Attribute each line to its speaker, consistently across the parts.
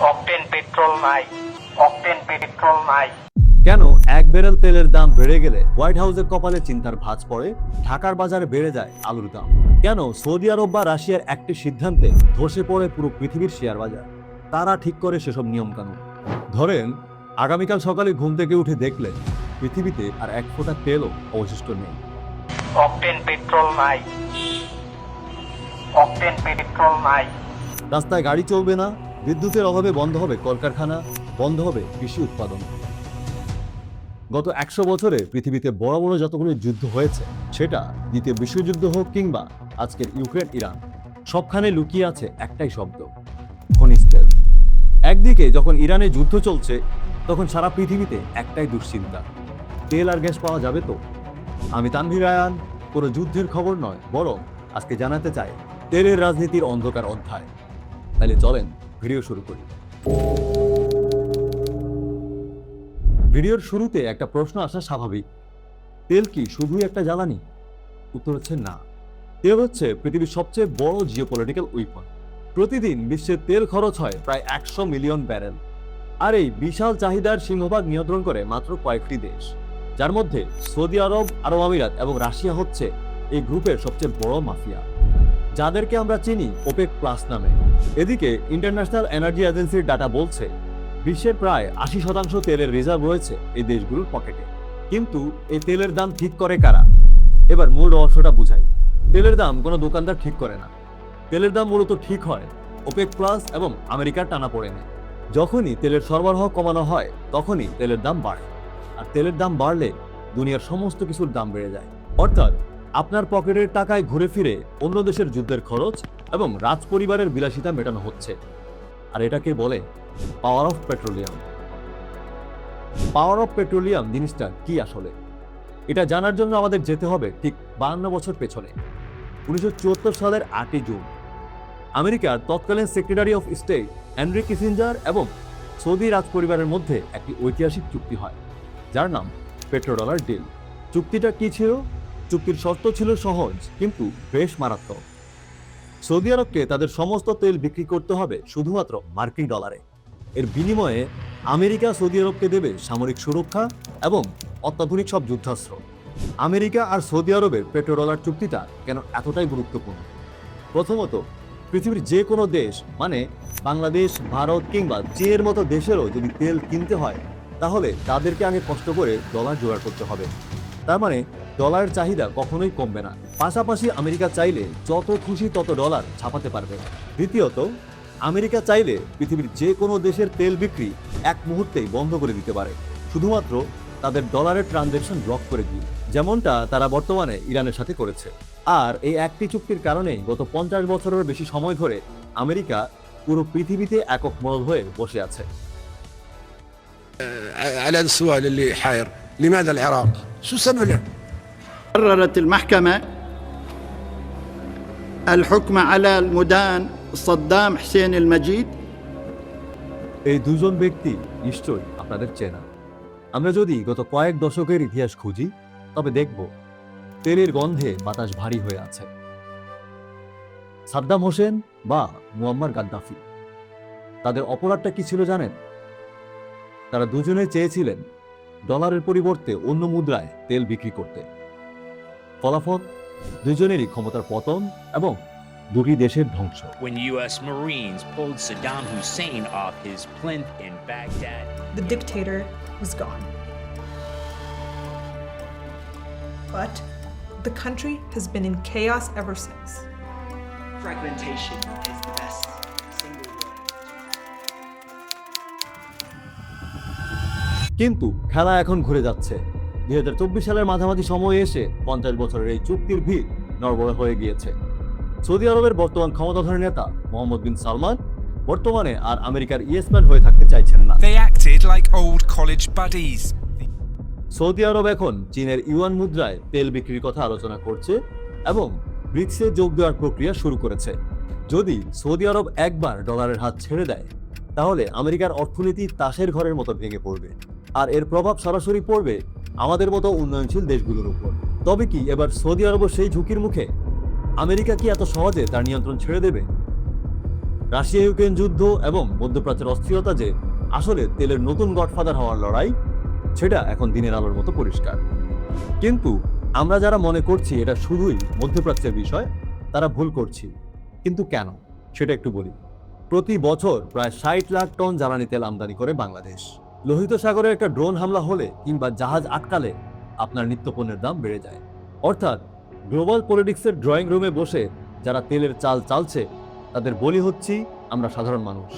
Speaker 1: Octane petrol নাই, octane petrol নাই।
Speaker 2: কেন এক ব্যারেল তেলের দাম বেড়ে গেলে হোয়াইট হাউসের কপালে চিন্তার ভাঁজ পড়ে, ঢাকার বাজারে বেড়ে যায় আলুর দাম? কেন সৌদি আরব বা রাশিয়ার একটি সিদ্ধান্তে ধসে পড়ে পুরো পৃথিবীর শেয়ার বাজার? তারা ঠিক করে সেসব নিয়মকানুন। ধরেন আগামীকাল সকালে ঘুম থেকে উঠে দেখলেন পৃথিবীতে আর এক ফোঁটা তেলও অবশিষ্ট নেই।
Speaker 1: অকটেন পেট্রোল নাই, অকটেন পেট্রোল নাই।
Speaker 2: রাস্তায় গাড়ি চলবে না, বিদ্যুতের অভাবে বন্ধ হবে কলকারখানা, বন্ধ হবে কৃষি উৎপাদন। গত 100 বছরে পৃথিবীতে বড় বড় যতগুলো যুদ্ধ হয়েছে, সেটা দ্বিতীয় বিশ্বযুদ্ধ হোক কিংবা আজকের ইউক্রেন ইরান, সবখানে লুকিয়ে আছে একটাই শব্দ: খনিজ তেল। একদিকে যখন ইরানে যুদ্ধ চলছে, তখন সারা পৃথিবীতে একটাই দুশ্চিন্তা: তেল আর গ্যাস পাওয়া যাবে তো? আমি তানভীর রায়ান, কোনো যুদ্ধের খবর নয়, বরং আজকে জানাতে চাই তেলের রাজনীতির অন্ধকার অধ্যায়। তাহলে চলেন ভিডিও শুরু করি। ভিডিওর শুরুতে একটা প্রশ্ন আসা স্বাভাবিক: তেল কি শুধুই একটা জ্বালানি? উত্তর হচ্ছে না। তেল হচ্ছে পৃথিবীর সবচেয়ে বড় জিওপলিটিক্যাল উইপন। প্রতিদিন বিশ্বের তেল খরচ হয় প্রায় 100 মিলিয়ন ব্যারেল। আর এই বিশাল চাহিদার সিংহভাগ নিয়ন্ত্রণ করে মাত্র কয়েকটি দেশ, যার মধ্যে সৌদি আরব, আরব আমিরাত এবং রাশিয়া হচ্ছে এই গ্রুপের সবচেয়ে বড় মাফিয়া, যাদেরকে আমরা চিনি ওপেক প্লাস নামে। এদিকে ইন্টারন্যাশনাল এনার্জি এজেন্সির ডাটা বলছে বিশ্বের প্রায় 80% তেলের রিজার্ভ রয়েছে এই দেশগুলোর পকেটে। কিন্তু এই তেলের দাম ঠিক করে কারা? এবার মূল রহস্যটা বুঝাই। তেলের দাম কোনো দোকানদার ঠিক করে না। তেলের দাম মূলত ঠিক হয় ওপেক প্লাস এবং আমেরিকার টানাপোড়েনে। যখনই তেলের সরবরাহ কমানো হয়, তখনই তেলের দাম বাড়ে। আর তেলের দাম বাড়লে দুনিয়ার সমস্ত কিছুর দাম বেড়ে যায়। অর্থাৎ আপনার পকেটের টাকায় ঘুরে ফিরে অন্য দেশের যুদ্ধের খরচ এবং রাজ পরিবারের বিলাসিতা মেটানো হচ্ছে। আর এটাকে বলে power of petroleum. Power of petroleum জিনিসটা কি আসলে? এটা জানার জন্য আমাদের যেতে হবে ঠিক 52 বছর পেছনে। 1974 সালের 8 জুন আমেরিকার তৎকালীন secretary of state Henry Kissinger এবং সৌদি রাজ পরিবারের মধ্যে একটি ঐতিহাসিক চুক্তি হয়, যার নাম পেট্রোডলার ডিল। চুক্তিটা কি ছিল? চুক্তির শর্ত ছিল সহজ কিন্তু বেশ মারাত্মক। সৌদি আরবকে তাদের সমস্ত তেল বিক্রি করতে হবে শুধুমাত্র মার্কিন ডলারে। এর বিনিময়ে আমেরিকা সৌদি আরবকে দেবে সামরিক সুরক্ষা এবং অত্যাধুনিক সব যুদ্ধাস্ত্র। আমেরিকা আর সৌদি আরবের পেট্রোডলার চুক্তিটা কেন এতটাই গুরুত্বপূর্ণ? প্রথমত, পৃথিবীর যে কোনো দেশ, মানে বাংলাদেশ, ভারত কিংবা চীনের মতো দেশেরও যদি তেল কিনতে হয়, তাহলে তাদেরকে আগে কষ্ট করে ডলার জোগাড় করতে হবে। তার মানে ডলারের চাহিদা কখনোই কমবে না। পাশাপাশি আমেরিকা চাইলে যত খুশি তত ডলার ছাপাতে পারবে। দ্বিতীয়ত, আমেরিকা চাইলে পৃথিবীর যে কোনো দেশের তেল বিক্রি এক মুহূর্তেই বন্ধ করে দিতে পারে, শুধুমাত্র তাদের ডলারের ট্রানজ্যাকশন ব্লক করে দিয়ে, যেমনটা তারা বর্তমানে ইরানের সাথে করেছে। আর এই একটি চুক্তির কারণেই গত 50 বছরের বেশি সময় ধরে আমেরিকা পুরো পৃথিবীতে একক মল হয়ে বসে আছে।
Speaker 3: على السؤال اللي حاير لماذا العراق؟ شو سبب له؟
Speaker 4: قررت المحكمة الحكم على المدان صدام حسين المجيد।
Speaker 2: এই দুজন ব্যক্তি নিশ্চয়ই আপনাদের চেনা। আমরা যদি গত কয়েক দশকের ইতিহাস খুঁজি, তবে দেখব তেলের গন্ধে বাতাস ভারী হয়ে আছে। সাদ্দাম হোসেন বা মুয়াম্মার গাদ্দাফি, তাদের অপরাধটা কি ছিল জানেন? তারা দুজনে চেয়েছিলেন ডলারের পরিবর্তে অন্য মুদ্রায় তেল বিক্রি করতে। ফলাফল দুজনেরই ক্ষমতার পতন এবং দুটি দেশের ধ্বংস।
Speaker 5: When U.S. Marines pulled Saddam Hussein off his plinth in Baghdad,
Speaker 6: the dictator was gone. But the country has been in chaos ever since.
Speaker 7: Fragmentation is the best single word.
Speaker 2: কিন্তু খেলা এখন ঘুরে যাচ্ছে। 2024 সালের মাঝামাঝি সময়ে এসে 50 বছরের এই চুক্তির ভিত নড়বড়ে হয়ে গিয়েছে। সৌদি আরবের বর্তমান ক্ষমতাধর নেতা মোহাম্মদ বিন সালমান বর্তমানে আর আমেরিকার ইয়েসম্যান হয়ে থাকতে চাইছেন না।
Speaker 8: They acted like old college buddies.
Speaker 2: সৌদি আরব এখন চীনের ইউয়ান মুদ্রায় তেল বিক্রির কথা আলোচনা করছে এবং ব্রিক্সে যোগ দেওয়ার প্রক্রিয়া শুরু করেছে। যদি সৌদি আরব একবার ডলারের হাত ছেড়ে দেয়, তাহলে আমেরিকার অর্থনীতি তাসের ঘরের মতো ভেঙে পড়বে। আর এর প্রভাব সরাসরি পড়বে আমাদের মতো উন্নয়নশীল দেশগুলোর উপর। তবে কি এবার সৌদি আরব সেই ঝুঁকির মুখে? আমেরিকা কি এত সহজে তার নিয়ন্ত্রণ ছেড়ে দেবে? রাশিয়া ইউক্রেন যুদ্ধ এবং মধ্যপ্রাচ্যের অস্থিরতা যে আসলে তেলের নতুন গডফাদার হওয়ার লড়াই, সেটা এখন দিনের আলোর মতো পরিষ্কার। কিন্তু আমরা যারা মনে করছি এটা শুধুই মধ্যপ্রাচ্যের বিষয়, তারা ভুল করছি। কিন্তু কেন সেটা একটু বলি। প্রতি বছর প্রায় 60 লাখ টন জ্বালানি তেল আমদানি করে বাংলাদেশ। লোহিত সাগরে একটা ড্রোন হামলা হলে কিংবা জাহাজ আটকালে আপনার নিত্যপণ্যের দাম বেড়ে যায়। অর্থাৎ গ্লোবাল পলিটিক্সের ড্রয়িং রুমে বসে যারা তেলের চাল চালছে তাদের বলি হচ্ছি আমরা সাধারণ মানুষ।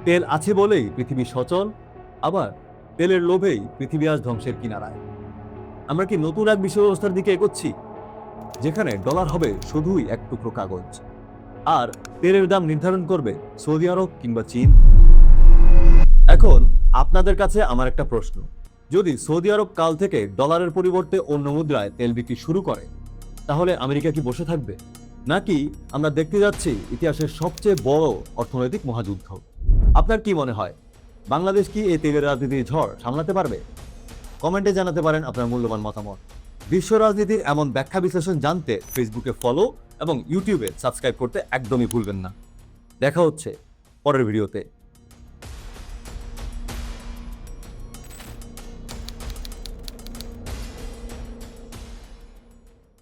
Speaker 2: তেল আছে বলেই পৃথিবী সচল, আবার তেলের লোভেই পৃথিবী আজ ধ্বংসের কিনারায়। আমরা কি নতুন এক বিশ্ব ব্যবস্থার দিকে এগোচ্ছি, যেখানে ডলার হবে শুধুই এক টুকরো কাগজ, আর তেলের দাম নির্ধারণ করবে সৌদি আরব কিংবা চীন? এখন আপনাদের কাছে আমার একটা প্রশ্ন, যদি সৌদি আরব কাল থেকে ডলারের পরিবর্তে অন্য মুদ্রায় তেল বিক্রি শুরু করে, তাহলে আমেরিকা কি বসে থাকবে? নাকি আমরা দেখতে যাচ্ছি ইতিহাসের সবচেয়ে বড় অর্থনৈতিক মহাযুদ্ধ? আপনার কি মনে হয়, বাংলাদেশ কি এই তেলের রাজনীতির ঝড় সামলাতে পারবে? কমেন্টে জানাতে পারেন আপনার মূল্যবান মতামত। বিশ্ব রাজনীতির এমন ব্যাখ্যা বিশ্লেষণ জানতে ফেসবুকে ফলো এবং ইউটিউবে সাবস্ক্রাইব করতে একদমই ভুলবেন না। দেখা হচ্ছে পরের ভিডিওতে।